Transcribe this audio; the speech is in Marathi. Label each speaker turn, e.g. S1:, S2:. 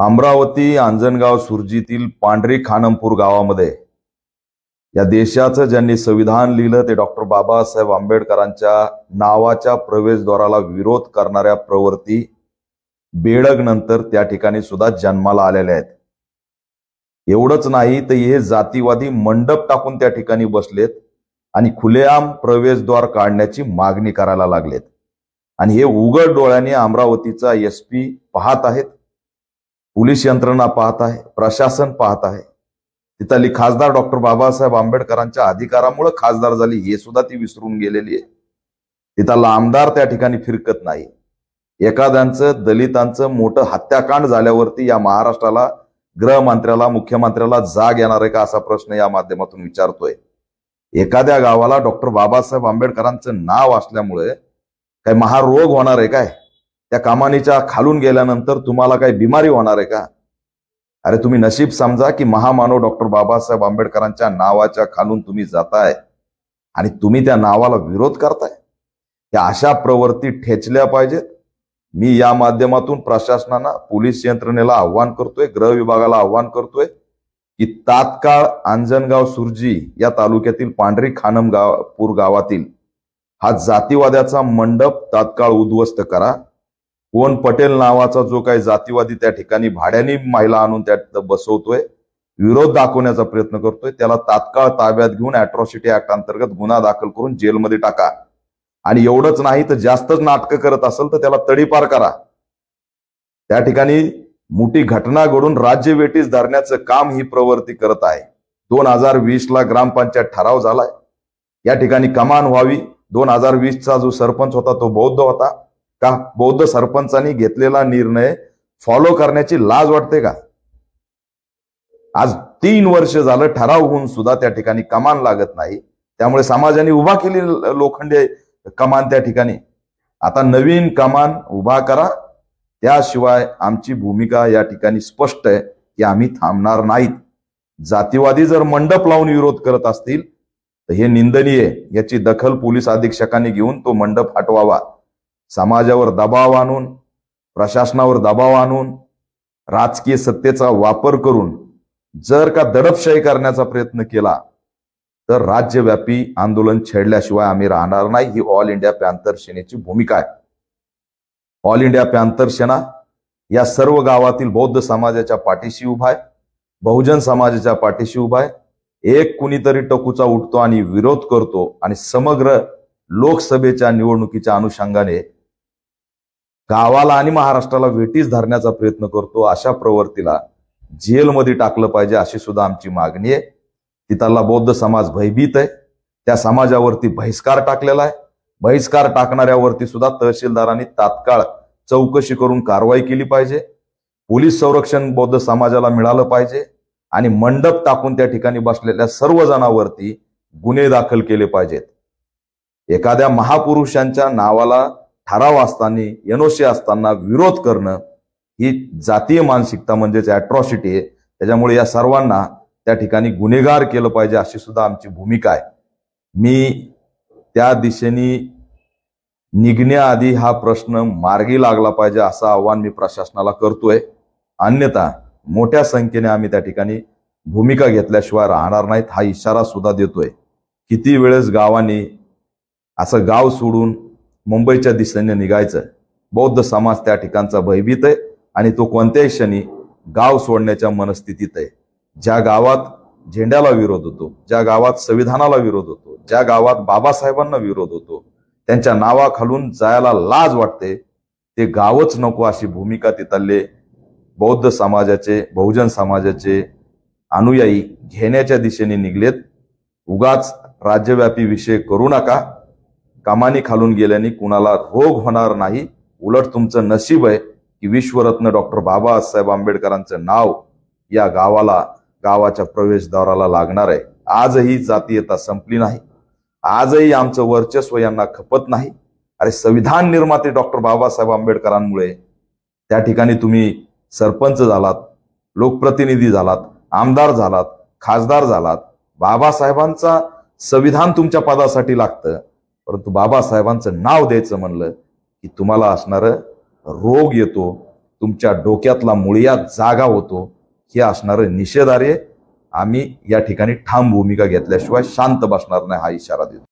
S1: अमरावती अंजनगाव सुरजीतील पांढरी खानमपूर गावामध्ये या देशाचं ज्यांनी संविधान लिहिलं ते डॉक्टर बाबासाहेब आंबेडकरांच्या नावाच्या प्रवेशद्वाराला विरोध करणाऱ्या प्रवृत्ती बेडग नंतर त्या ठिकाणी सुद्धा जन्माला आलेल्या आहेत। एवढंच नाही तर हे जातीवादी मंडप टाकून त्या ठिकाणी बसलेत आणि खुलेआम प्रवेशद्वार काढण्याची मागणी करायला लागलेत। आणि हे उघड डोळ्याने अमरावतीचा एसपी पाहत आहेत, पोलीस यंत्रणा पाहत आहे, प्रशासन पाहत आहे। तिथली खासदार डॉक्टर बाबासाहेब आंबेडकरांच्या अधिकारामुळे खासदार झाली हे सुद्धा ती विसरून गेलेली आहे। तिथला आमदार त्या ठिकाणी फिरकत नाही। एखाद्यांचं दलितांचं मोठं हत्याकांड झाल्यावरती या महाराष्ट्राला गृहमंत्र्याला मुख्यमंत्र्याला जाग येणार आहे का असा प्रश्न या माध्यमातून विचारतोय। एखाद्या गावाला डॉक्टर बाबासाहेब आंबेडकरांचं नाव असल्यामुळे काय महारोग होणार आहे काय? त्या कमानीच्या खालून गेल्यानंतर तुम्हाला काही बिमारी होणार आहे का? अरे तुम्ही नशीब समजा की महामानव डॉक्टर बाबासाहेब आंबेडकरांच्या नावाच्या खालून तुम्ही जाताय आणि तुम्ही त्या नावाला विरोध करताय। या अशा प्रवृत्ती ठेचल्या पाहिजेत। मी या माध्यमातून प्रशासनाला, पोलीस यंत्रणेला आव्हान करतोय, गृह विभागाला आव्हान करतोय की तात्काळ अंजनगाव सुरजी या तालुक्यातील पांढरी खानमपूर गावातील हा जातीवाद्याचा मंडप तात्काळ उद्ध्वस्त करा। कोण पटेल नावाचा जो काही जातीवादी त्या ठिकाणी भाड्याने महिला आणून त्यात बसवतोय, विरोध दाखवण्याचा प्रयत्न करतोय, त्याला तात्काळ ताब्यात घेऊन अॅट्रॉसिटी ऍक्ट अंतर्गत गुन्हा दाखल करून जेलमध्ये टाका। आणि एवढंच नाही तर जास्तच नाटकं करत असेल तर त्याला तडीपार करा। त्या ठिकाणी मोठी घटना घडून राज्य वेठीस धरण्याचं काम ही प्रवृत्ती करत आहे। 2020 ला ग्रामपंचायत ठराव झालाय, या ठिकाणी कमान व्हावी। 2020 चा जो सरपंच होता तो बौद्ध होता का? बौद्ध सरपंचांनी घेतलेला निर्णय फॉलो करण्याची लाज वाटते का? आज 3 वर्ष झालं ठराव होऊन सुद्धा त्या ठिकाणी कमान लागत नाही। त्यामुळे समाजाने उभा केली लोखंडी कमान त्या ठिकाणी। आता नवीन कमान उभा करा, त्याशिवाय आमची भूमिका या ठिकाणी स्पष्ट आहे की आम्ही थांबणार नाहीत। जातीवादी जर मंडप लावून विरोध करत असतील तर हे निंदनीय आहे। याची दखल पोलीस अधीक्षकांनी घेऊन तो मंडप हटवावा। समाजावर दबाव आणून, प्रशासनावर दबाव आणून, राजकीय सत्तेचा वापर करून जर का दडपशाही करण्याचा प्रयत्न केला तर राज्यव्यापी आंदोलन छेडल्याशिवाय आम्ही राहणार नाही। ही ऑल इंडिया पॅंथर सेनेची भूमिका आहे। ऑल इंडिया पॅंथर सेना या सर्व गावातील बौद्ध समाजाच्या पाठीशी उभा आहे, बहुजन समाजाच्या पाठीशी उभा आहे। एक कुणीतरी टकूचा उठतो आणि विरोध करतो आणि समग्र लोकसभेच्या निवडणुकीच्या अनुषंगाने गावाला आणि महाराष्ट्राला वेठीस धरण्याचा प्रयत्न करतो, अशा प्रवृत्तीला जेलमध्ये टाकलं पाहिजे अशी सुद्धा आमची मागणी आहे। तिथला बौद्ध समाज भयभीत आहे, त्या समाजावरती बहिष्कार टाकलेला आहे। बहिष्कार टाकणाऱ्यावरती सुद्धा तहसीलदारांनी तात्काळ चौकशी करून कारवाई केली पाहिजे। पोलीस संरक्षण बौद्ध समाजाला मिळालं पाहिजे आणि मंडप टाकून त्या ठिकाणी बसलेल्या सर्व जणांवरती गुन्हे दाखल केले पाहिजेत। एखाद्या महापुरुषांच्या नावाला ठराव असताना, एनओसी असताना विरोध करणं ही जातीय मानसिकता म्हणजेच अॅट्रॉसिटी आहे। त्याच्यामुळे या सर्वांना त्या ठिकाणी गुन्हेगार केलं पाहिजे अशी सुद्धा आमची भूमिका आहे। मी त्या दिशेने निघण्याआधी हा प्रश्न मार्गी लागला पाहिजे असं आव्हान मी प्रशासनाला करतोय। अन्यथा मोठ्या संख्येने आम्ही त्या ठिकाणी भूमिका घेतल्याशिवाय राहणार नाहीत हा इशारा सुद्धा देतोय। किती वेळेस गावांनी असं गाव सोडून मुंबईच्या दिशेने निघायचं? बौद्ध समाज त्या ठिकाणचा भयभीत आहे आणि तो कोणत्याही क्षणी गाव सोडण्याच्या मनस्थितीत आहे। ज्या गावात झेंड्याला विरोध होतो, ज्या गावात संविधानाला विरोध होतो, ज्या गावात बाबासाहेबांना विरोध होतो, त्यांच्या नावाखालून जायला लाज वाटते, ते गावच नको अशी भूमिका तिथले बौद्ध समाजाचे, बहुजन समाजाचे अनुयायी घेण्याच्या दिशेने निघलेत। उगाच राज्यव्यापी विषय करू नका। कमानी खालून गेल्याने कुणाला रोग होणार नाही, उलट तुमचं नशीब आहे की विश्वरत्न डॉक्टर बाबासाहेब आंबेडकरांचं नाव या गावाला, गावाच्या प्रवेशद्वाराला लागणार आहे। आजही जातीयता संपली नाही, आजही आमचं वर्चस्व यांना खपत नाही। अरे संविधान निर्माते डॉक्टर बाबासाहेब आंबेडकरांमुळे त्या ठिकाणी तुम्ही सरपंच झालात, लोकप्रतिनिधी झालात, आमदार झालात, खासदार झालात। बाबासाहेबांचा संविधान तुमच्या पदासाठी लागतं, परंतु बाबासाहेबांचं नाव द्यायचं म्हणलं की तुम्हाला असणारं रोग येतो, तुमच्या डोक्यातला मुळ्यात जागा होतो हे असणारं निषेधार्ह. आम्ही या ठिकाणी ठाम भूमिका घेतल्याशिवाय शांत बसणार नाही हा इशारा देतो.